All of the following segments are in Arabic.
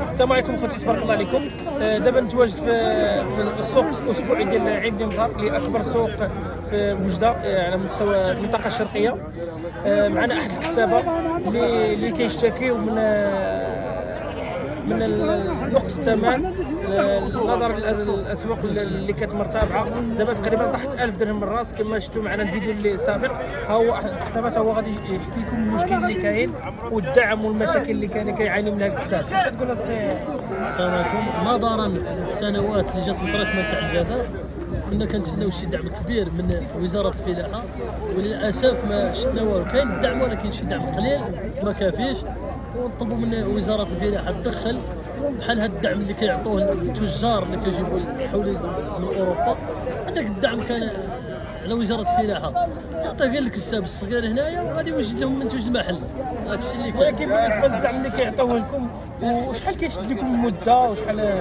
السلام عليكم خوتي، تبارك الله عليكم. دابا نتواجد في السوق الاسبوعي ديال عين بن مطهر اللي اكبر سوق في وجده على مستوى المنطقه الشرقيه. معنا احد الكسابه اللي كيشتكيو من نقص الثمن نظرا للاسواق اللي كانت مرتفعه. دابا تقريبا طاحت 1000 درهم من الراس كما شفتوا معنا الفيديو اللي سابق. ها هو احد الكسابات، هو غادي يحكي لكم المشكل اللي كاين والدعم والمشاكل اللي كيعاني منها الكساب. اش تقول السلام عليكم. نظرا للسنوات اللي جات متراكمه تاع الجفاف كنا كنتسناو شي دعم كبير من وزاره الفلاحه، وللاسف ما شفنا والو. كاين الدعم ولكن شي دعم قليل ما كافيش، ونطلبوا من وزاره الفلاحه تدخل بحال هذا الدعم اللي كيعطوه التجار اللي كيجيبوا الحولي من اوروبا. هذاك الدعم كان على وزاره الفلاحه تعطيه غير الكساب الصغير هنايا وغادي يوجد لهم المنتوج المحلي. هذا الشيء اللي كاين. ولكن بالنسبه للدعم اللي كيعطيوه لكم، وشحال كيشد لكم المده وشحال؟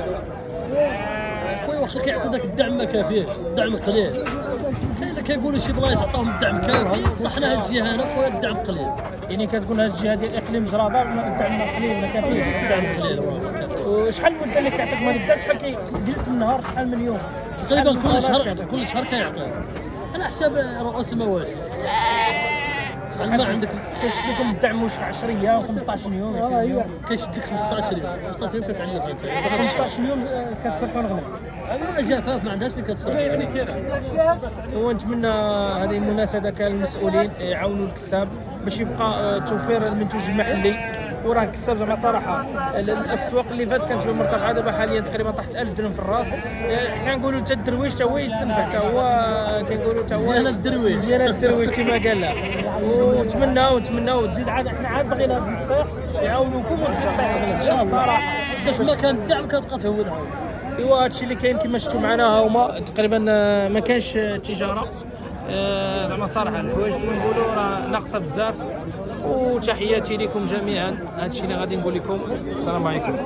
خويا واخا كيعطي ذاك الدعم ما كافيش، الدعم قليل. كيقولوا شي بلايص عطاهم الدعم كافي، صح حنا هاد الجهه هنا خويا الدعم قليل. يعني كتكون هاد الجهه ديال اقليم جراده الدعم قليل ما كافيش. الدعم قليل. وشحال المده اللي كيعطيكم هذا الدعم؟ شحال كيجلس من نهار؟ شحال من يوم؟ تقريبا كل شهر كيعطيه على حساب رؤوس المواسم. شحال ما عندك كيشد لكم الدعم؟ واش 10 ايام 15 يوم 20 يوم؟ كيشد لك 15 يوم 15 يوم كتعني لك 15 يوم كتصرفوا الغنم. جفاف ما عندهاش فين كتصرف. ونتمنى هذه المناسبه كان المسؤولين يعاونوا الكساب باش يبقى توفير المنتوج المحلي. وراه الكساب زعما صراحه الاسواق اللي فات كانت مرتفعه، دابا حاليا تقريبا طاحت 1000 درهم في الراس. كنقولوا حتى الدرويش حتى هو يتسنفع، حتى هو كنقولوا حتى هو زينه الدرويش زينه الدرويش كما قال له. ونتمناو تزيد عاد، حنا عاد بغينا تزيد طيح يعاونوكم وتزيد طيح ان شاء الله صراحه. باش ما كان الدعم كتبقى تهود عاود. ايوا هادشي اللي كاين كما شفتوا معنا. ها هما تقريبا ما كانش تجاره، زعما صراحه الحوايج كما نقولوا راه ناقصه بزاف. وتحياتي لكم جميعا. هادشي اللي غادي نقول لكم. السلام عليكم.